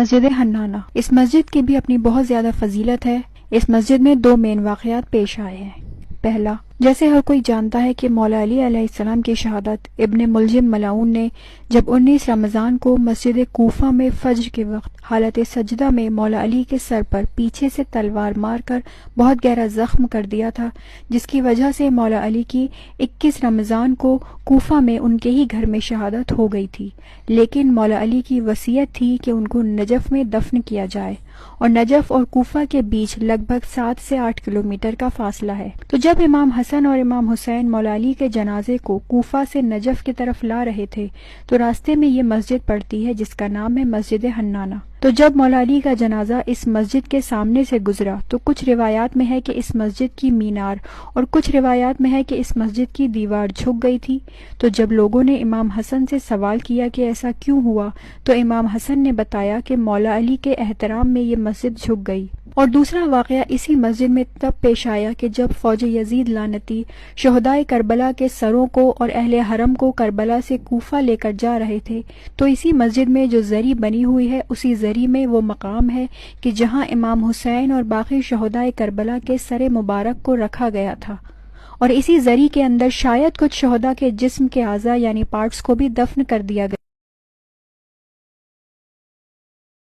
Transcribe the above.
مسجد حنانہ، اس مسجد کی بھی اپنی بہت زیادہ فضیلت ہے۔ اس مسجد میں دو مین واقعات پیش آئے ہیں۔ پہلا، جیسے ہر کوئی جانتا ہے کہ مولا علی علیہ السلام کی شہادت ابن ملجم ملعون نے جب 19 رمضان کو مسجد کوفہ میں فجر کے وقت حالت سجدہ میں مولا علی کے سر پر پیچھے سے تلوار مار کر بہت گہرا زخم کر دیا تھا، جس کی وجہ سے مولا علی کی 21 رمضان کو کوفہ میں ان کے ہی گھر میں شہادت ہو گئی تھی، لیکن مولا علی کی وصیت تھی کہ ان کو نجف میں دفن کیا جائے، اور نجف اور کوفہ کے بیچ لگ بھگ 7 سے 8 کلومیٹر کا فاصلہ ہے۔ تو جب امام حسن اور امام حسین مولا علی کے جنازے کو کوفہ سے نجف کی طرف لا رہے تھے تو راستے میں یہ مسجد پڑتی ہے جس کا نام ہے مسجد حنانہ۔ تو جب مولا علی کا جنازہ اس مسجد کے سامنے سے گزرا تو کچھ روایات میں ہے کہ اس مسجد کی مینار اور کچھ روایات میں ہے کہ اس مسجد کی دیوار جھک گئی تھی۔ تو جب لوگوں نے امام حسن سے سوال کیا کہ ایسا کیوں ہوا تو امام حسن نے بتایا کہ مولا علی کے احترام میں یہ مسجد جھک گئی۔ اور دوسرا واقعہ اسی مسجد میں تب پیش آیا کہ جب فوج یزید لعنتی شہدائے کربلا کے سروں کو اور اہل حرم کو کربلا سے کوفہ لے کر جا رہے تھے، تو اسی مسجد میں جو زری بنی ہوئی ہے اسی زری میں وہ مقام ہے کہ جہاں امام حسین اور باقی شہدائے کربلا کے سر مبارک کو رکھا گیا تھا، اور اسی زری کے اندر شاید کچھ شہداء کے جسم کے اعضاء یعنی پارٹس کو بھی دفن کر دیا گیا۔